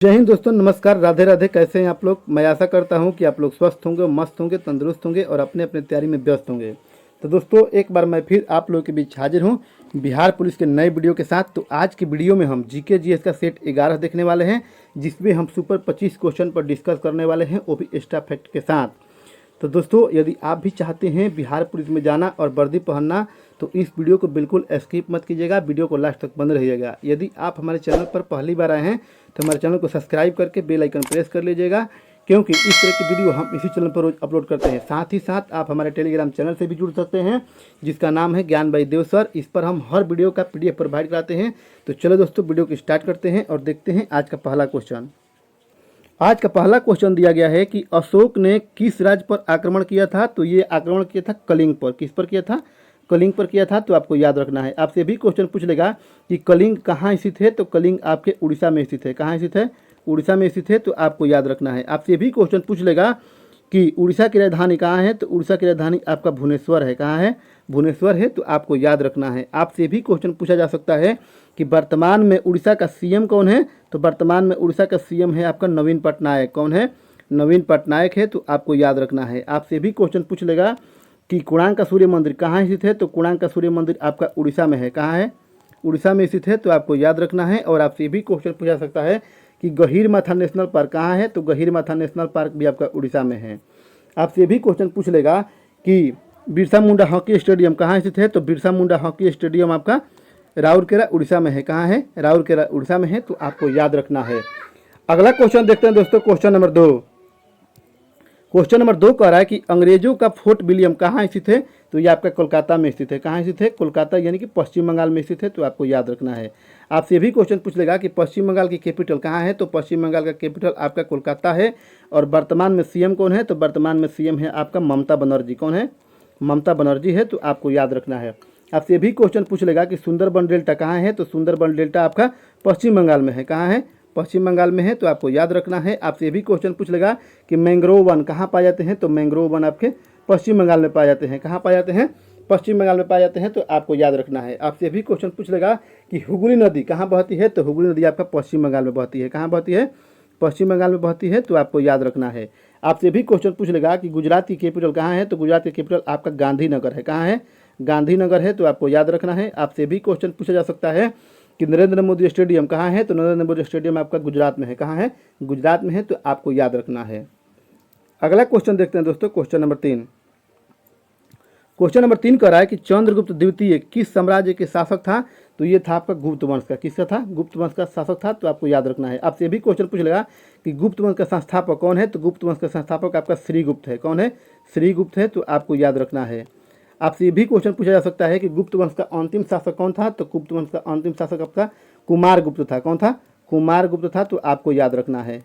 जय हिंद दोस्तों, नमस्कार, राधे राधे। कैसे हैं आप लोग? मैं आशा करता हूं कि आप लोग स्वस्थ होंगे, मस्त होंगे, तंदुरुस्त होंगे और अपने अपने तैयारी में व्यस्त होंगे। तो दोस्तों, एक बार मैं फिर आप लोगों के बीच हाजिर हूं बिहार पुलिस के नए वीडियो के साथ। तो आज की वीडियो में हम जीके जीएस का सेट 11 देखने वाले हैं, जिसमें हम सुपर 25 क्वेश्चन पर डिस्कस करने वाले हैं, वो भी एक्स्ट्रा फैक्ट के साथ। तो दोस्तों, यदि आप भी चाहते हैं बिहार पुलिस में जाना और वर्दी पहनना, तो इस वीडियो को बिल्कुल स्किप मत कीजिएगा, वीडियो को लास्ट तक बंद रहिएगा। यदि आप हमारे चैनल पर पहली बार आए हैं तो हमारे चैनल को सब्सक्राइब करके बेल आइकन प्रेस कर लीजिएगा, क्योंकि इस तरह की वीडियो हम इसी चैनल पर रोज अपलोड करते हैं। साथ ही साथ आप हमारे टेलीग्राम चैनल से भी जुड़ सकते हैं, जिसका नाम है ज्ञान भाई देव सर। इस पर हम हर वीडियो का PDF प्रोवाइड कराते हैं। तो चलो दोस्तों, वीडियो को स्टार्ट करते हैं और देखते हैं आज का पहला क्वेश्चन। आज का पहला क्वेश्चन दिया गया है कि अशोक ने किस राज्य पर आक्रमण किया था? तो ये आक्रमण किया था कलिंग पर। किस पर किया था? कलिंग पर किया था। तो आपको याद रखना है। आपसे भी क्वेश्चन पूछ लेगा कि कलिंग कहाँ स्थित है? तो कलिंग आपके उड़ीसा में स्थित है। कहाँ स्थित है? उड़ीसा में स्थित है। तो आपको याद रखना है। आपसे भी क्वेश्चन पूछ लेगा कि उड़ीसा की राजधानी कहाँ है? तो उड़ीसा की राजधानी आपका भुवनेश्वर है। कहाँ है? भुवनेश्वर है। तो आपको याद रखना है। आपसे भी क्वेश्चन पूछा जा सकता है कि वर्तमान में उड़ीसा का CM कौन है? तो वर्तमान में उड़ीसा का CM है आपका नवीन पटनायक। कौन है? नवीन पटनायक है। तो आपको याद रखना है। आपसे भी क्वेश्चन पूछ लेगा कि कुणांक का सूर्य मंदिर कहाँ स्थित है? तो कुणांक का सूर्य मंदिर आपका उड़ीसा में है। कहाँ है? उड़ीसा में स्थित है। तो आपको याद रखना है। और आपसे भी क्वेश्चन पूछा सकता है कि गहीरमाथा नेशनल पार्क कहाँ है? तो गहीरमाथा नेशनल पार्क भी आपका उड़ीसा में है। आपसे भी क्वेश्चन पूछ लेगा कि बिरसा मुंडा हॉकी स्टेडियम कहाँ स्थित है? तो बिरसा मुंडा हॉकी स्टेडियम आपका राउरकेला उड़ीसा में है। कहाँ है? राउरकेला उड़ीसा में है। तो आपको याद रखना है। अगला क्वेश्चन देखते हैं दोस्तों, क्वेश्चन नंबर 2। क्वेश्चन नंबर 2 कह रहा है कि अंग्रेजों का फोर्ट विलियम कहाँ स्थित है? तो ये आपका कोलकाता में स्थित है। कहाँ स्थित है? कोलकाता, यानी कि पश्चिम बंगाल में स्थित है। तो आपको याद रखना है। आपसे भी क्वेश्चन पूछ लेगा कि पश्चिम बंगाल की कैपिटल कहाँ है? तो पश्चिम बंगाल का कैपिटल आपका कोलकाता है। और वर्तमान में CM कौन है? तो वर्तमान में CM है आपका ममता बनर्जी। कौन है? ममता बनर्जी है। तो आपको याद रखना है। आपसे भी क्वेश्चन पूछ लेगा कि सुंदरबन डेल्टा कहाँ है? तो सुंदरबन डेल्टा आपका पश्चिम बंगाल में है। कहाँ है? पश्चिम बंगाल में है। तो आपको याद रखना है। आपसे भी क्वेश्चन पूछ लेगा कि मैंग्रोव वन कहाँ पाए जाते हैं? तो मैंग्रोव वन आपके पश्चिम बंगाल में पाए जाते हैं। कहाँ पाए जाते हैं? पश्चिम बंगाल में पाए जाते हैं। तो आपको याद रखना है। आपसे भी क्वेश्चन पूछ लेगा कि हुगली नदी कहाँ बहती है? तो हुगली नदी आपका पश्चिम बंगाल में बहती है। कहाँ बहती है? पश्चिम बंगाल में बहती है। तो आपको याद रखना है। आपसे भी क्वेश्चन पूछ लेगा कि गुजरात की कैपिटल कहाँ है? तो गुजरात की कैपिटल आपका गांधीनगर है। कहाँ है? गांधीनगर है। तो आपको याद रखना है। आपसे भी क्वेश्चन पूछा जा सकता है कि नरेंद्र मोदी स्टेडियम कहाँ है? तो नरेंद्र मोदी स्टेडियम आपका गुजरात में है। कहाँ है? गुजरात में है। तो आपको याद रखना है। अगला क्वेश्चन देखते हैं दोस्तों, क्वेश्चन नंबर 3। क्वेश्चन नंबर 3 कह रहा है कि चंद्रगुप्त द्वितीय किस साम्राज्य के शासक था? तो ये था आपका गुप्त वंश का। किसका था? गुप्त वंश का शासक था। तो आपको याद रखना है। आपसे भी क्वेश्चन पूछ लेगा कि गुप्त वंश का संस्थापक कौन है? तो गुप्त वंश का संस्थापक आपका श्रीगुप्त है। कौन है? श्रीगुप्त है। तो आपको याद रखना है। आपसे ये भी क्वेश्चन पूछा जा सकता है कि गुप्त वंश का अंतिम शासक कौन था? तो गुप्त वंश का अंतिम शासक आपका कुमार गुप्त था। कौन था? कुमार गुप्त था। तो आपको याद रखना है।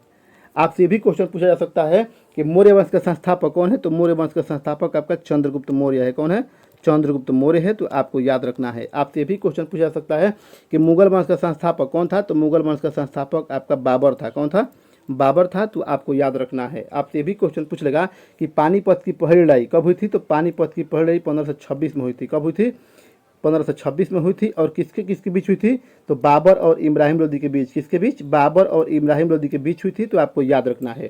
आपसे ये भी क्वेश्चन पूछा जा सकता है कि मौर्य वंश का संस्थापक कौन है? तो मौर्य वंश का संस्थापक आपका चंद्रगुप्त मौर्य है। कौन है? चंद्रगुप्त मौर्य है। तो आपको याद रखना है। आपसे भी क्वेश्चन पूछा जा सकता है कि मुगल वंश का संस्थापक कौन था? तो मुगल वंश का संस्थापक आपका बाबर था। कौन था? बाबर था। तो आपको याद रखना है। आपसे भी क्वेश्चन पूछ लेगा कि पानीपत की पहली लड़ाई कब हुई थी? तो पानीपत की पहली लड़ाई 1526 में हुई थी। कब हुई थी? 1526 में हुई थी। और किसके किसके बीच हुई थी? तो बाबर और इब्राहिम लोदी के बीच। किसके बीच? बाबर और इब्राहिम लोदी के बीच हुई थी। तो आपको याद रखना है।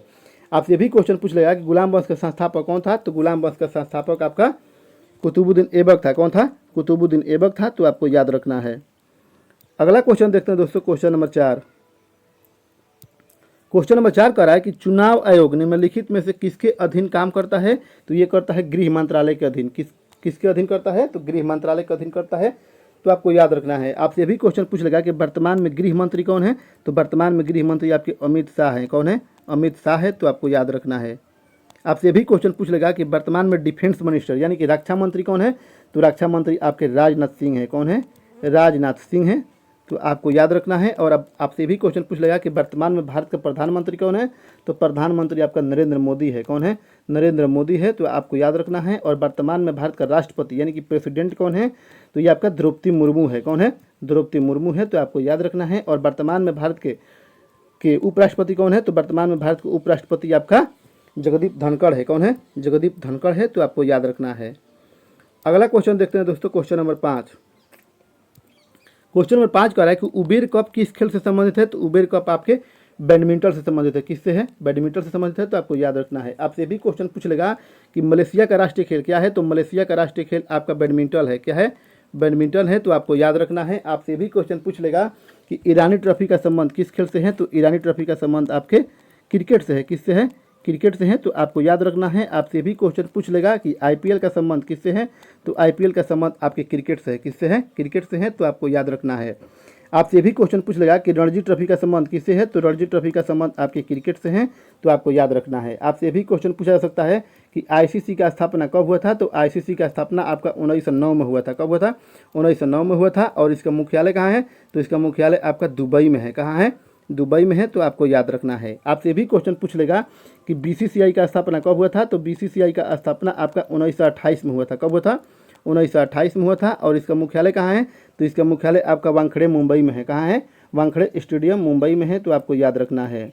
आपसे भी क्वेश्चन पूछ लेगा कि गुलाम वंश का संस्थापक कौन था? तो गुलाम वंश का संस्थापक आपका कुतुबुद्दीन ऐबक था। कौन था? कुतुबुद्दीन ऐबक था। तो आपको याद रखना है। अगला क्वेश्चन देखते हैं दोस्तों, क्वेश्चन नंबर 4। क्वेश्चन नंबर 4 कह रहा है कि चुनाव आयोग निम्नलिखित में से किसके अधीन काम करता है? तो ये करता है गृह मंत्रालय के अधीन। किसके अधीन करता है? तो गृह मंत्रालय के अधीन करता है। तो आपको याद रखना है। आपसे भी क्वेश्चन पूछ लेगा कि वर्तमान में गृह मंत्री कौन है? तो वर्तमान में गृह मंत्री आपके अमित शाह हैं। कौन है? अमित शाह है। तो आपको याद रखना है। आपसे भी क्वेश्चन पूछ लेगा कि वर्तमान में डिफेंस मिनिस्टर यानी कि रक्षा मंत्री कौन है? तो रक्षा मंत्री आपके राजनाथ सिंह है। कौन है? राजनाथ सिंह है। तो आपको याद रखना है। और अब आपसे भी क्वेश्चन पूछ लेगा कि वर्तमान में भारत का प्रधानमंत्री कौन है? तो प्रधानमंत्री आपका नरेंद्र मोदी है। कौन है? नरेंद्र मोदी है। तो आपको याद रखना है। और वर्तमान में भारत का राष्ट्रपति यानी कि प्रेसिडेंट कौन है? तो ये आपका द्रौपदी मुर्मू है। कौन है? द्रौपदी मुर्मू है। तो आपको याद रखना है। और वर्तमान में भारत के उपराष्ट्रपति कौन है? तो वर्तमान में भारत के उपराष्ट्रपति आपका जगदीप धनखड़ है। कौन है? जगदीप धनखड़ है। तो आपको याद रखना है। अगला क्वेश्चन देखते हैं दोस्तों, क्वेश्चन नंबर 5। क्वेश्चन नंबर 5 कह रहा है कि उबेर कप किस खेल से संबंधित है? तो उबेर कप आपके बैडमिंटन से संबंधित है। किससे है? बैडमिंटन से संबंधित है, तो आपको याद रखना है। आपसे भी क्वेश्चन पूछ लेगा कि मलेशिया का राष्ट्रीय खेल क्या है, तो मलेशिया का राष्ट्रीय खेल आपका बैडमिंटन है। क्या है? बैडमिंटन है, तो आपको याद रखना है। आपसे भी क्वेश्चन पूछ लेगा कि ईरानी ट्रॉफी का संबंध किस खेल से है, तो ईरानी ट्रॉफी का संबंध आपके क्रिकेट से है। किससे है? क्रिकेट से है, तो आपको याद रखना है। आपसे भी क्वेश्चन पूछ लेगा कि आईपीएल का संबंध किससे है, तो आईपीएल का संबंध आपके क्रिकेट से है। किससे है? क्रिकेट से है, तो आपको याद रखना है। आपसे भी क्वेश्चन पूछ लेगा कि रणजी ट्रॉफी का संबंध किससे है, तो रणजी ट्रॉफी का संबंध आपके क्रिकेट से है, तो आपको याद रखना है। आपसे भी क्वेश्चन पूछा जा सकता है कि आईसीसी का स्थापना कब हुआ था, तो आईसीसी का स्थापना आपका 1909 में हुआ था। कब हुआ था? 1909 में हुआ था। और इसका मुख्यालय कहाँ है, तो इसका मुख्यालय आपका दुबई में है। कहाँ है? दुबई में है, तो आपको याद रखना है। आपसे भी क्वेश्चन पूछ लेगा कि बीसीसीआई का स्थापना कब हुआ था, तो बीसीसीआई का स्थापना आपका 1928 में हुआ था। कब हुआ था? 1928 में हुआ था। और इसका मुख्यालय कहाँ है, तो इसका मुख्यालय आपका वानखेड़े मुंबई में है। कहाँ है? वानखेड़े स्टेडियम मुंबई में है, तो आपको याद रखना है।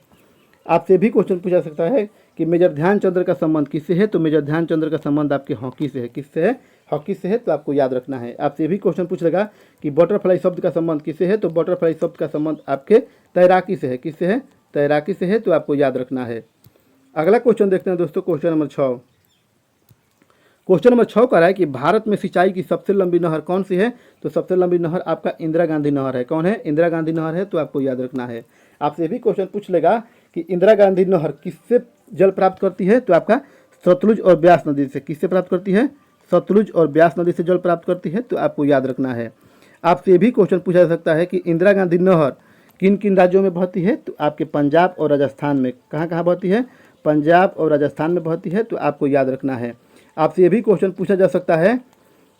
आपसे भी क्वेश्चन पूछा सकता है कि मेजर ध्यानचंद्र का संबंध किससे है, तो मेजर ध्यानचंद्र का संबंध आपके हॉकी से है। किससे है? हॉकी से है, तो आपको याद रखना है। आपसे भी क्वेश्चन पूछ लेगा कि बटरफ्लाई शब्द का संबंध किससे है, तो बटरफ्लाई शब्द का संबंध आपके तैराकी से है। किससे है? तैराकी से है, तो आपको याद रखना है। अगला क्वेश्चन देखते हैं दोस्तों, क्वेश्चन नंबर 6। क्वेश्चन नंबर 6 कह रहा है कि भारत में सिंचाई की सबसे लंबी नहर कौन सी है, तो सबसे लंबी नहर आपका इंदिरा गांधी नहर है। कौन है? इंदिरा गांधी नहर है, तो आपको याद रखना है। आपसे भी क्वेश्चन पूछ लेगा कि इंदिरा गांधी नहर किससे जल प्राप्त करती है, तो आपका सतलुज और ब्यास नदी से। किससे प्राप्त करती है? सतलुज और ब्यास नदी से जल प्राप्त करती है, तो आपको याद रखना है। आपसे भी क्वेश्चन पूछा जा सकता है कि इंदिरा गांधी नहर किन किन राज्यों में बहती है, तो आपके पंजाब और राजस्थान में। कहाँ कहाँ बहती है? पंजाब और राजस्थान में बहती है, तो आपको याद रखना है। आपसे ये भी क्वेश्चन पूछा जा सकता है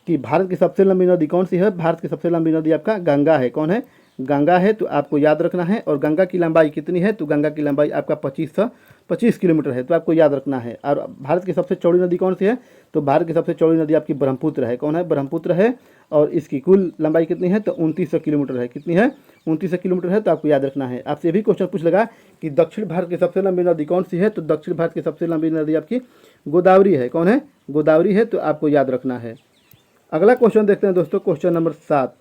कि भारत की सबसे लंबी नदी कौन सी है। भारत की सबसे लंबी नदी आपका गंगा है। कौन है? गंगा है, तो आपको याद रखना है। और गंगा की लंबाई कितनी है, तो गंगा की लंबाई आपका 25 किलोमीटर है, तो आपको याद रखना है। और भारत की सबसे चौड़ी नदी कौन सी है, तो भारत की सबसे चौड़ी नदी आपकी ब्रह्मपुत्र है। कौन है? ब्रह्मपुत्र है। और इसकी कुल लंबाई कितनी है, तो 2900 किलोमीटर है। कितनी है? 2900 किलोमीटर है, तो आपको याद रखना है। आपसे भी क्वेश्चन पूछ लेगा कि दक्षिण भारत की सबसे लंबी नदी कौन सी है, तो दक्षिण भारत की सबसे लंबी नदी आपकी गोदावरी है। कौन है? गोदावरी है, तो आपको याद रखना है। अगला क्वेश्चन देखते हैं दोस्तों, क्वेश्चन नंबर 7।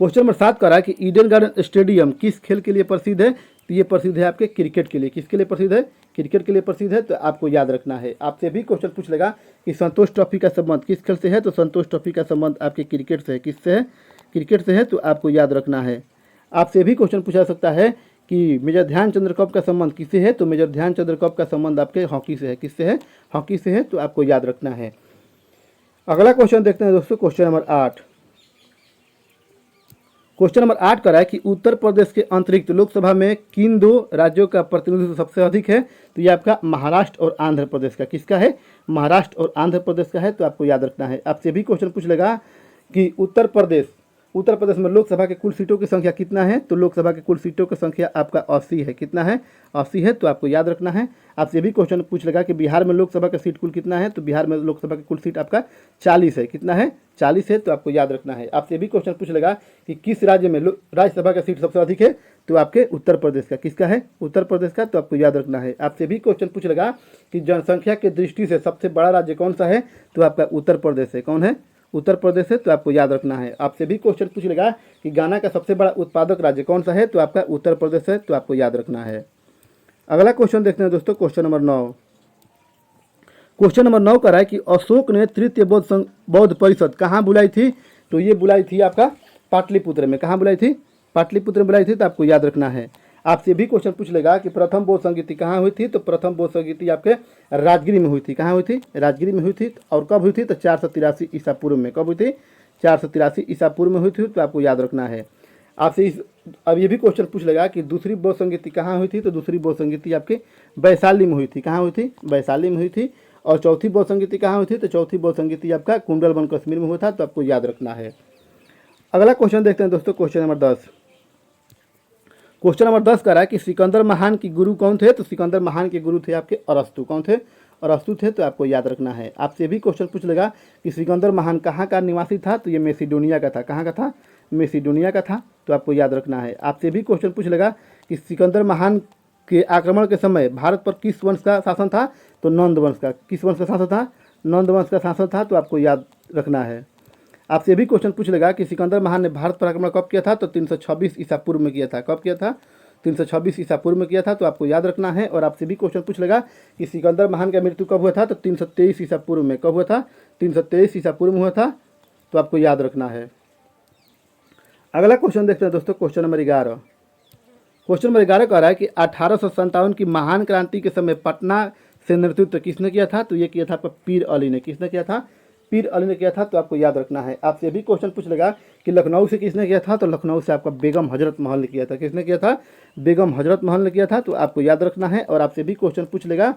क्वेश्चन नंबर 7 कह रहा है कि ईडन गार्डन स्टेडियम किस खेल के लिए प्रसिद्ध है, तो ये प्रसिद्ध है आपके क्रिकेट के लिए। किसके लिए प्रसिद्ध है? क्रिकेट के लिए प्रसिद्ध है, तो आपको याद रखना है। आपसे भी क्वेश्चन पूछ लेगा कि संतोष ट्रॉफी का संबंध किस खेल से है, तो संतोष ट्रॉफी का संबंध आपके क्रिकेट से है। किससे है? क्रिकेट से है, तो आपको याद रखना है। आपसे भी क्वेश्चन पूछा सकता है कि मेजर ध्यानचंद्र कप का संबंध किससे है, तो मेजर ध्यानचंद्र कप का संबंध आपके हॉकी से है। किससे है? हॉकी से है, तो आपको याद रखना है। अगला क्वेश्चन देखते हैं दोस्तों, क्वेश्चन नंबर 8। क्वेश्चन नंबर 8 कह रहा है कि उत्तर प्रदेश के अतिरिक्त लोकसभा में किन दो राज्यों का प्रतिनिधित्व सबसे अधिक है, तो ये आपका महाराष्ट्र और आंध्र प्रदेश का। किसका है? महाराष्ट्र और आंध्र प्रदेश का है, तो आपको याद रखना है। आपसे भी क्वेश्चन पूछ लेगा कि उत्तर प्रदेश में लोकसभा के कुल सीटों की संख्या कितना है, तो लोकसभा के कुल सीटों की संख्या आपका 80 है। कितना है? 80 है, तो आपको याद रखना है। आपसे भी क्वेश्चन पूछ लेगा कि बिहार में लोकसभा का सीट कुल कितना है, तो बिहार में लोकसभा की कुल सीट आपका 40 है। कितना है? 40 है, तो आपको याद रखना है। आपसे भी क्वेश्चन पूछ लेगा कि किस राज्य में राज्यसभा का सीट सबसे अधिक है, तो आपके उत्तर प्रदेश का। किसका है? उत्तर प्रदेश का, तो आपको याद रखना है। आपसे भी क्वेश्चन पूछ लेगा कि जनसंख्या की दृष्टि से सबसे बड़ा राज्य कौन सा है, तो आपका उत्तर प्रदेश है। कौन है? उत्तर प्रदेश है, तो आपको याद रखना है। आपसे भी क्वेश्चन पूछ लेगा कि गाना का सबसे बड़ा उत्पादक राज्य कौन सा है, तो आपका उत्तर प्रदेश है, तो आपको याद रखना है। अगला क्वेश्चन देखते हैं दोस्तों, क्वेश्चन नंबर 9। क्वेश्चन नंबर 9 कह रहा है कि अशोक ने तृतीय बौद्ध परिषद कहाँ बुलाई थी, तो ये बुलाई थी आपका पाटलिपुत्र में। कहाँ बुलाई थी? पाटलिपुत्र में बुलाई थी, तो आपको याद रखना है। आपसे भी क्वेश्चन पूछ लेगा कि प्रथम बौद्ध संगीति कहाँ हुई थी, तो प्रथम बौद्ध संगीति आपके राजगिरी में हुई थी। कहाँ हुई थी? राजगिरी में हुई थी। और कब हुई थी, तो 483 ईसा पूर्व में। कब हुई थी? 483 ईसा पूर्व में हुई थी, तो आपको याद रखना है। आपसे अब ये भी क्वेश्चन पूछ लेगा कि दूसरी बौद्ध संगीति कहाँ हुई थी, तो दूसरी बौद्ध संगीति आपके वैशाली में हुई थी। कहाँ हुई थी? वैशाली में हुई थी। और चौथी बौद्ध संगीति कहाँ हुई थी, तो चौथी बौद्ध संगीति आपका कुंडलवन कश्मीर में हुआ था, तो आपको याद रखना है। अगला क्वेश्चन देखते हैं दोस्तों, क्वेश्चन नंबर 10। क्वेश्चन नंबर 10 कह रहा है कि सिकंदर महान के गुरु कौन थे, तो सिकंदर महान के गुरु थे आपके अरस्तु। कौन थे? अरस्तु थे, तो आपको याद रखना है। आपसे भी क्वेश्चन पूछ लेगा कि सिकंदर महान कहाँ का निवासी था, तो ये मैसिडोनिया का था। कहाँ का था? मैसिडोनिया का था, तो आपको याद रखना है। आपसे भी क्वेश्चन पूछ लेगा कि सिकंदर महान के आक्रमण के समय भारत पर किस वंश का शासन था, तो नंद वंश का। किस वंश का शासन था? नंद वंश का शासन था, तो आपको याद रखना है। आपसे भी क्वेश्चन पूछ लेगा कि सिकंदर महान ने भारत पर आक्रमण कब किया था, तो 326 ईसा पूर्व में किया था। कब किया था? 326 ईसा पूर्व में किया था, तो आपको याद रखना है। और आपसे भी क्वेश्चन पूछ लेगा कि सिकंदर महान का मृत्यु कब हुआ था, तो 323 ईसा पूर्व में। कब हुआ था? 323 ईसा पूर्व में हुआ था, तो आपको याद रखना है। अगला क्वेश्चन देखते हैं दोस्तों, क्वेश्चन नंबर 11। क्वेश्चन नंबर 11 कह रहा है कि 1857 की महान क्रांति के समय पटना से नेतृत्व किसने किया था, तो ये किया था आपका पीर अली ने। किसने किया था? पीर अली ने किया था, तो आपको याद रखना है। आपसे भी क्वेश्चन पूछ लेगा कि लखनऊ से किसने किया था, तो लखनऊ से आपका बेगम हजरत महल ने किया था। किसने किया था? बेगम हजरत महल ने किया था, तो आपको याद रखना है। और आपसे भी क्वेश्चन पूछ लेगा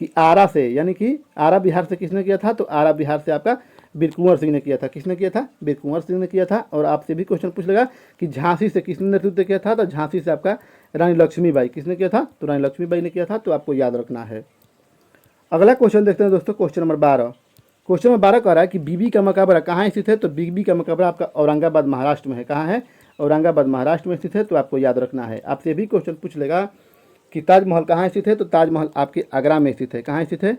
कि आरा से, यानी कि आरा बिहार से किसने किया था, तो आरा बिहार से आपका वीर कुंवर सिंह ने किया था। किसने किया था? वीर कुंवर सिंह ने किया था। और आपसे भी क्वेश्चन पूछ लेगा कि झांसी से किसने नेतृत्व किया था, तो झांसी से आपका रानी लक्ष्मीबाई। किसने किया था? तो रानी लक्ष्मीबाई ने किया था, तो आपको याद रखना है। अगला क्वेश्चन देखते हैं दोस्तों, क्वेश्चन नंबर 12। क्वेश्चन नंबर 12 कह रहा है कि बीबी का मकबरा कहाँ स्थित है, तो बीबी का मकबरा आपका औरंगाबाद महाराष्ट्र में है। कहाँ है? औरंगाबाद महाराष्ट्र में स्थित है, तो आपको याद रखना है। आपसे भी क्वेश्चन पूछ लेगा कि ताजमहल कहाँ स्थित है, तो ताजमहल आपके आगरा में स्थित है। कहाँ स्थित है?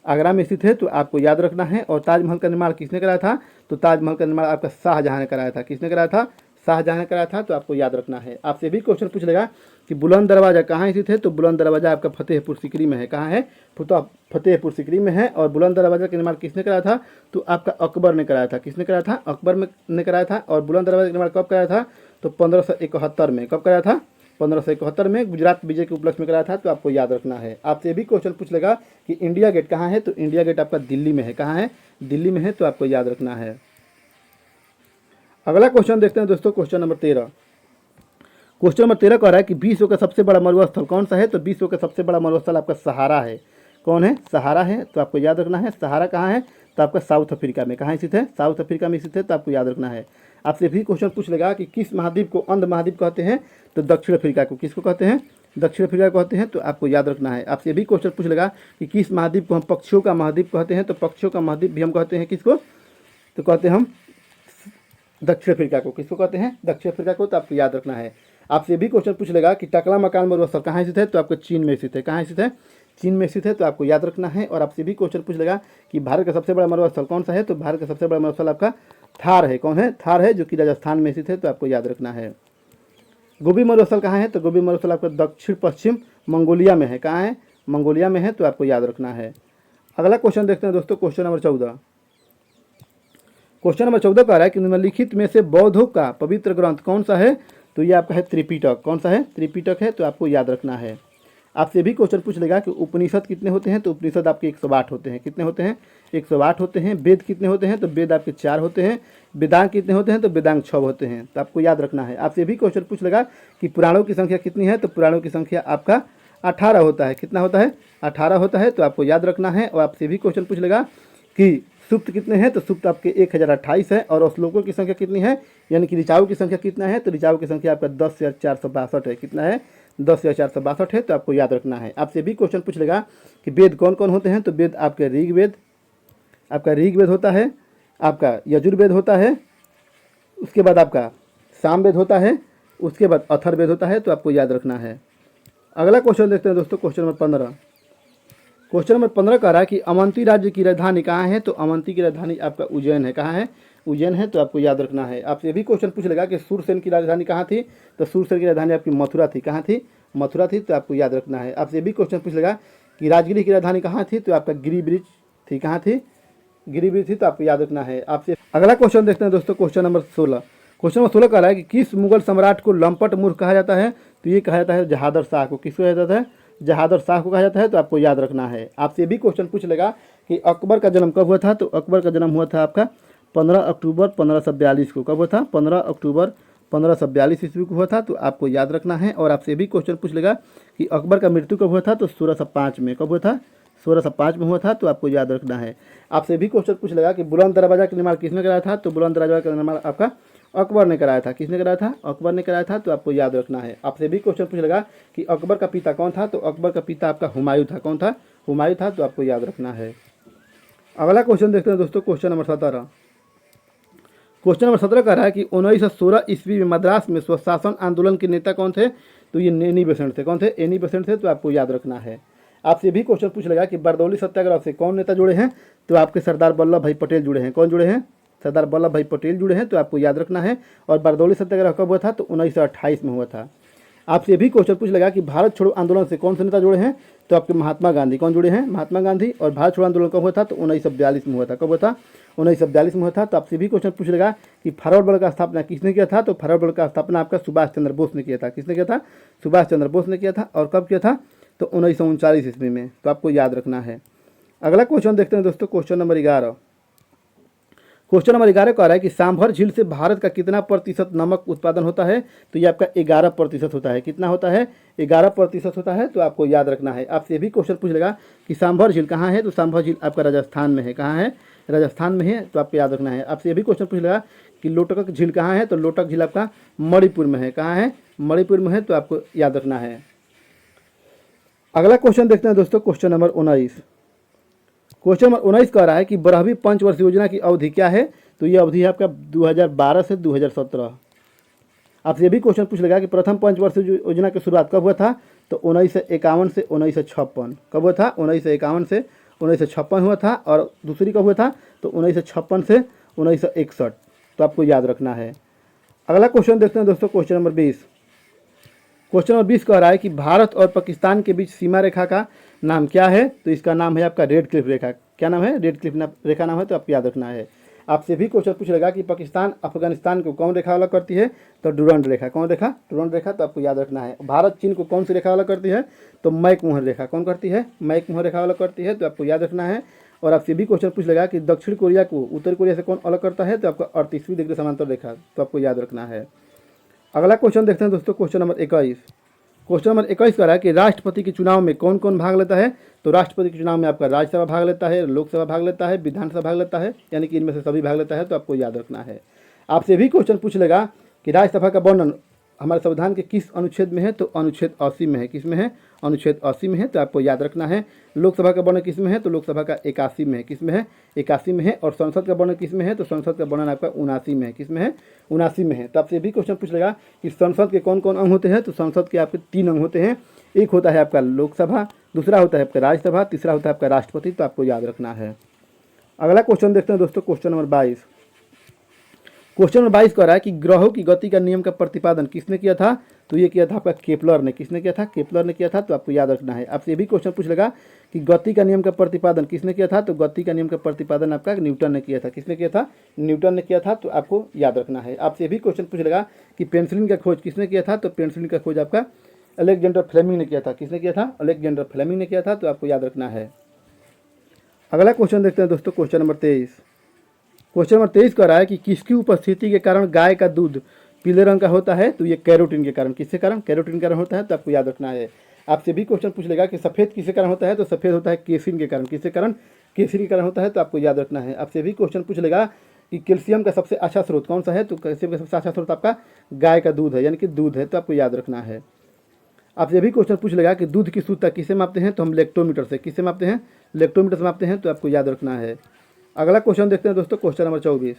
आगरा में स्थित है, तो आपको याद रखना है। और ताजमहल का निर्माण किसने कराया था, तो ताजमहल का निर्माण आपका शाहजहां ने कराया था। किसने कराया था? शाहजहां ने कराया था, तो आपको याद रखना है। आपसे भी क्वेश्चन पूछ लेगा कि बुलंद दरवाज़ा कहाँ स्थित है, तो बुलंद दरवाज़ा आपका फतेहपुर सीकरी में है। कहाँ है? फतेहपुर सीकरी में है। और बुलंद दरवाज़ा का निर्माण किसने कराया था, तो आपका अकबर ने कराया था। किसने कराया था? अकबर ने कराया था। और बुलंद दरवाज़ा का निर्माण कब कराया था, तो 1571 में। कब कराया था? 1571 में गुजरात विजय के उपलक्ष्य में कराया था, तो आपको याद रखना है। आपसे भी क्वेश्चन पूछ लेगा कि इंडिया गेट कहाँ है, तो इंडिया गेट आपका दिल्ली में है। कहाँ है? दिल्ली में है, तो आपको याद रखना है। अगला क्वेश्चन देखते हैं दोस्तों, क्वेश्चन नंबर 13। क्वेश्चन नंबर 13 कह रहा है कि विश्व का सबसे बड़ा मरुस्थल कौन सा है, तो विश्व का सबसे बड़ा मरुस्थल आपका सहारा है। कौन है? सहारा है, तो आपको याद रखना है। सहारा कहाँ है, तो आपका साउथ अफ्रीका में। कहाँ स्थित है? साउथ अफ्रीका में स्थित है, तो आपको याद रखना है। आपसे भी क्वेश्चन पूछ लेगा कि किस महाद्वीप को अंध महाद्वीप कहते हैं, तो दक्षिण अफ्रीका को। किसको कहते हैं? दक्षिण अफ्रीका कहते हैं, तो आपको याद रखना है। आपसे भी क्वेश्चन पूछ लेगा कि किस महाद्वीप को हम पक्षियों का महाद्वीप कहते हैं, तो पक्षियों का महाद्वीप भी हम कहते हैं किसको, तो कहते हैं हम दक्षिण अफ्रीका को। किसको कहते हैं? दक्षिण अफ्रीका को, तो आपको याद रखना है। आपसे भी क्वेश्चन पूछ लेगा कि टकला मकान मरुस्थल कहाँ स्थित है, तो आपको चीन में स्थित है। कहाँ स्थित है? चीन में स्थित है, तो आपको याद रखना है। और आपसे भी क्वेश्चन पूछ लेगा कि भारत का सबसे बड़ा मरुस्थल कौन सा है, तो भारत का सबसे बड़ा मरुस्थल आपका थार है। कौन है? थार है, जो कि राजस्थान में स्थित है, तो आपको याद रखना है। गोबी मरुस्थल कहाँ है, तो गोबी मरुस्थल आपका दक्षिण पश्चिम मंगोलिया में है। कहाँ है? मंगोलिया में है, तो आपको याद रखना है। अगला क्वेश्चन देखते हैं दोस्तों, क्वेश्चन नंबर 14। क्वेश्चन नंबर 14 कह रहा है कि निम्नलिखित में से बौद्धों का पवित्र ग्रंथ कौन सा है, तो ये आपका है त्रिपिटक। कौन सा है? त्रिपिटक है, तो आपको याद रखना है। आपसे भी क्वेश्चन पूछ लेगा कि उपनिषद कितने होते हैं, तो उपनिषद आपके 108 होते हैं। कितने होते हैं? 108 होते हैं। वेद कितने होते हैं, तो वेद आपके 4 होते हैं। वेदांग कितने होते हैं, तो वेदांग 6 होते हैं, तो आपको याद रखना है। आपसे भी क्वेश्चन पूछ लेगा कि पुराणों की संख्या कितनी है, तो पुराणों की संख्या आपका 18 होता है। कितना होता है? 18 होता है, तो आपको याद रखना है। और आपसे भी क्वेश्चन पूछ लेगा कि सुप्त कितने हैं, तो सुप्त आपके 1028 है। और श्लोकों की संख्या कितनी है, यानी कि ऋचाओं की संख्या कितना है, तो ऋचाओं की संख्या आपका 10,462 है। कितना है? 10,462 है, तो आपको याद रखना है। आपसे भी क्वेश्चन पूछ लेगा कि वेद कौन कौन होते हैं, तो वेद आपके ऋग्वेद, आपका ऋग्वेद होता है, आपका यजुर्वेद होता है, उसके बाद आपका सामवेद होता है, उसके बाद अथर्ववेद होता है, तो आपको याद रखना है। अगला क्वेश्चन देखते हैं दोस्तों, क्वेश्चन नंबर 15। क्वेश्चन नंबर 15 कह रहा है कि अवंती राज्य की राजधानी कहाँ है, तो अवंती की राजधानी आपका उज्जैन है। कहाँ है? उज्जैन है, तो आपको याद रखना है। आपसे भी क्वेश्चन पूछ लेगा कि सूरसेन की राजधानी कहाँ थी, तो सूरसेन की राजधानी आपकी मथुरा थी। कहाँ थी? मथुरा थी, तो आपको याद रखना है। आपसे भी क्वेश्चन पूछ लेगा कि राजगिरी की राजधानी कहाँ थी, तो आपका गिरिब्रिज थी। कहाँ थी? गिरिब्रिज थी, तो आपको याद रखना है। आपसे अगला क्वेश्चन देखते हैं दोस्तों, क्वेश्चन नंबर 16। क्वेश्चन नंबर 16 कह रहा है कि किस मुगल सम्राट को लंपट मूर्ख कहा जाता है, तो ये कहा जाता है जहादर शाह को। किसको कहा जाता है? जहादर शाह को कहा जाता है, तो आपको याद रखना है। आपसे भी क्वेश्चन पूछ लेगा कि अकबर का जन्म कब हुआ था, तो अकबर का जन्म हुआ था आपका 15 अक्टूबर 1542 को। कब हुआ था? 15 अक्टूबर 1542 ईस्वी को हुआ था, तो आपको याद रखना है। और आपसे भी क्वेश्चन पूछ लेगा कि अकबर का मृत्यु कब हुआ था, तो 1605 में। कब हुआ था? 1605 में हुआ था, तो आपको याद रखना है। आपसे भी क्वेश्चन पूछ लेगा कि बुलंद दरवाजा का निर्माण किसने कराया था, तो बुलंद दरवाजा का निर्माण आपका अकबर ने कराया था। किसने कराया था? अकबर ने कराया था, तो आपको याद रखना है। आपसे भी क्वेश्चन पूछ लेगा कि अकबर का पिता कौन था, तो अकबर का पिता आपका हुमायूं था। कौन था? हुमायूं था, तो आपको याद रखना है। अगला क्वेश्चन देखते हैं दोस्तों, क्वेश्चन नंबर 17। क्वेश्चन नंबर 17 कह रहा है कि 1916 ईस्वी में मद्रास में स्वशासन आंदोलन के नेता कौन थे, तो ये एनी बेसेंट थे। कौन थे? एनी बेसेंट थे, तो आपको याद रखना है। आपसे भी क्वेश्चन पूछ लेगा कि बरदौली सत्याग्रह से कौन नेता जुड़े हैं, तो आपके सरदार वल्लभ भाई पटेल जुड़े हैं। कौन जुड़े हैं? सरदार वल्लभ भाई पटेल जुड़े हैं, तो आपको याद रखना है। और बरदौली सत्याग्रह कब हुआ था, तो 1928 में हुआ था। आपसे ये भी क्वेश्चन पूछ लेगा कि भारत छोड़ो आंदोलन से कौन से नेता जुड़े हैं, तो आपके महात्मा गांधी। कौन जुड़े हैं? महात्मा गांधी। और भारत छोड़ो आंदोलन कब हुआ था? तो 1942 में हुआ था। कब हुआ था? 1942 में हुआ था। तो आपसे भी क्वेश्चन पूछ लेगा कि फॉरवर्ड ब्लॉक का स्थापना किसने किया था? तो फॉरवर्ड ब्लॉक का स्थापना आपका सुभाष चंद्र बोस ने किया था। किसने किया था? सुभाष चंद्र बोस ने किया था। और कब किया था? तो 1939 ईस्वी में। तो आपको याद रखना है। अगला क्वेश्चन देखते हैं दोस्तों, क्वेश्चन नंबर 11। क्वेश्चन नंबर 11 कह रहा है कि सांभर झील से भारत का कितना प्रतिशत नमक उत्पादन होता है? तो ये आपका 11% होता है। कितना होता है? 11% होता है। तो आपको याद रखना है। आपसे ये भी क्वेश्चन पूछ लेगा कि सांभर झील कहाँ है? तो सांभर झील आपका राजस्थान में है। कहाँ है? राजस्थान में है। तो आपको याद रखना है। आपसे ये भी क्वेश्चन पूछ लेगा कि लोटक झील कहाँ है? तो लोटक झील आपका मणिपुर में है। कहाँ है? मणिपुर में है। तो आपको याद रखना है। अगला क्वेश्चन देखते हैं दोस्तों, क्वेश्चन नंबर 19। क्वेश्चन नंबर 19 कह रहा है कि 12वीं पंचवर्षीय योजना की अवधि क्या है? तो ये अवधि है आपका 2012 से 2017। आपसे ये भी क्वेश्चन पूछ लेगा कि प्रथम पंचवर्षीय योजना की शुरुआत कब हुआ था? तो 1951 से 1956। कब हुआ था? 1951 से 1956 हुआ था। और दूसरी कब हुआ था? तो 1956 से 1961। तो आपको याद रखना है। अगला क्वेश्चन देखते हैं दोस्तों, क्वेश्चन नंबर 20। क्वेश्चन नंबर 20 कह रहा है कि भारत और पाकिस्तान के बीच सीमा रेखा का नाम क्या है? तो इसका नाम है आपका रेड क्लिफ रेखा। क्या नाम है? रेड क्लिफ रेखा नाम है। तो आपको याद रखना है। आपसे भी क्वेश्चन पूछ लेगा कि पाकिस्तान अफगानिस्तान को कौन रेखा अलग करती है? तो डुरंड रेखा। कौन रेखा? डुरंड रेखा। तो आपको याद रखना है। भारत चीन को कौन सी रेखा अलग करती है? तो मैकमोहन रेखा। कौन करती है? मैकमोहन रेखा अलग करती है। तो आपको याद रखना है। और आपसे भी क्वेश्चन पूछ लेगा कि दक्षिण कोरिया को उत्तर कोरिया से कौन अलग करता है? तो आपका 38वीं डिग्री समांतर रेखा। तो आपको याद रखना है। अगला क्वेश्चन देखते हैं दोस्तों, क्वेश्चन नंबर 21। क्वेश्चन नंबर 21 कह रहा है कि राष्ट्रपति के चुनाव में कौन कौन भाग लेता है? तो राष्ट्रपति के चुनाव में आपका राज्यसभा भाग लेता है, लोकसभा भाग लेता है, विधानसभा भाग लेता है, यानी कि इनमें से सभी भाग लेता है। तो आपको याद रखना है। आपसे भी क्वेश्चन पूछ लेगा कि राज्यसभा का वर्णन हमारे संविधान के किस अनुच्छेद में है? तो अनुच्छेद 80 में है। किस में है? अनुच्छेद 80 में है। तो आपको याद रखना है। लोकसभा का वर्णन किस में है? तो लोकसभा का 81 में है। किस में है? 81 में है। और संसद का वर्णन किस में है? तो संसद का वर्णन आपका 79 में है। किस में है? 79 में है। तो आपसे भी क्वेश्चन पूछ लेगा कि संसद के कौन कौन अंग होते हैं? तो संसद के आपके 3 अंग होते हैं। एक होता है आपका लोकसभा, दूसरा होता है आपका राज्यसभा, तीसरा होता है आपका राष्ट्रपति। तो आपको याद रखना है। अगला क्वेश्चन देखते हैं दोस्तों, क्वेश्चन नंबर 22। क्वेश्चन नंबर 22 कह रहा है कि ग्रहों की गति का नियम का प्रतिपादन किसने किया था? तो ये किया था आपका केपलर ने। किसने किया था? केपलर ने किया था। तो आपको याद रखना है। आपसे ये भी क्वेश्चन पूछ लेगा कि गति का नियम का प्रतिपादन किसने किया था? तो गति का नियम का प्रतिपादन आपका न्यूटन ने किया था। किसने किया था? न्यूटन ने किया था। तो आपको याद रखना है। आपसे ये भी क्वेश्चन पूछ लेगा कि पेंसिलिन का खोज किसने किया था? तो पेंसिलिन का खोज आपका अलेक्जेंडर फ्लेमिंग ने किया था। किसने किया था? अलेक्जेंडर फ्लेमिंग ने किया था। तो आपको याद रखना है। अगला क्वेश्चन देखते हैं दोस्तों, क्वेश्चन नंबर 23। क्वेश्चन नंबर 23 कह रहा है कि किसकी उपस्थिति के कारण गाय का दूध पीले रंग का होता है? तो ये कैरोटीन के कारण। किसके कारण? कैरोटीन के कारण होता है। तो आपको याद रखना है। आपसे भी क्वेश्चन पूछ लेगा कि सफ़ेद किसके कारण होता है? तो सफ़ेद होता है केसिन के कारण। किसके कारण? केसिन के कारण होता है। तो आपको याद रखना है। आपसे भी क्वेश्चन पूछ लेगा कि कैल्शियम का सबसे अच्छा स्रोत कौन सा है? तो कैल्शियम का सबसे अच्छा स्रोत आपका गाय का दूध है, यानी कि दूध है। तो आपको याद रखना है। आपसे भी क्वेश्चन पूछ लेगा कि दूध की शुद्धता किससे मापते हैं? तो हम लेक्टोमीटर से। किससे मापते हैं? लेक्टोमीटर से मापते हैं। तो आपको याद रखना है। अगला क्वेश्चन देखते हैं दोस्तों, क्वेश्चन नंबर 24।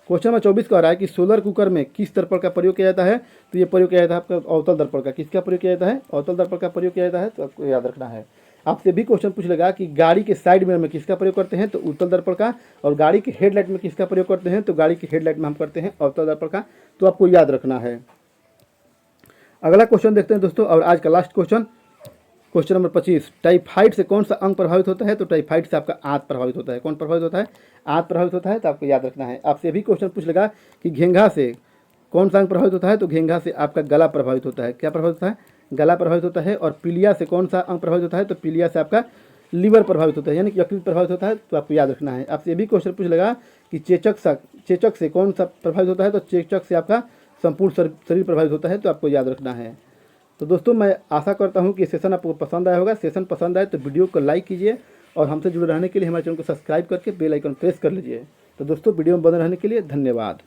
क्वेश्चन नंबर 24 कह रहा है कि सोलर कुकर में किस दर्पण का प्रयोग किया जाता है? तो ये प्रयोग किया जाता है आपका अवतल दर्पण का। किसका प्रयोग किया जाता है? अवतल दर्पण का प्रयोग किया जाता है। तो आपको याद रखना है। आपसे भी क्वेश्चन पूछ लेगा कि गाड़ी के साइड मिरर में किसका प्रयोग करते हैं? तो उत्तल दर्पण का। और गाड़ी के हेडलाइट में किसका प्रयोग करते हैं? तो गाड़ी के हेडलाइट में हम करते हैं अवतल दर्पण का। तो आपको याद रखना है। अगला क्वेश्चन देखते हैं दोस्तों, और आज का last question, question number 25। Typhoid से कौन सा अंग प्रभावित होता है? तो टाइफाइड से आपका आंत प्रभावित होता है। कौन प्रभावित होता है? आंत प्रभावित होता है। तो आपको याद रखना है। आपसे भी क्वेश्चन पूछ लेगा कि घेंघा से कौन सा अंग प्रभावित होता है? तो घेंघा से आपका गला प्रभावित होता है। क्या प्रभावित होता है? गला प्रभावित होता है। और पीलिया से कौन सा अंग प्रभावित होता है? तो पीलिया से आपका लीवर प्रभावित होता है, यानी कि यकृत प्रभावित होता है। तो आपको याद रखना है। आपसे ये भी क्वेश्चन पूछ लेगा कि चेचक से कौन सा प्रभावित होता है? तो चेचक से आपका संपूर्ण शरीर प्रभावित होता है। तो आपको याद रखना है। तो दोस्तों, मैं आशा करता हूं कि सेशन आपको पसंद आया होगा। सेशन पसंद आए तो वीडियो को लाइक कीजिए और हमसे जुड़े रहने के लिए हमारे चैनल को सब्सक्राइब करके बेल आइकन प्रेस कर लीजिए। तो दोस्तों, वीडियो में बने रहने के लिए धन्यवाद।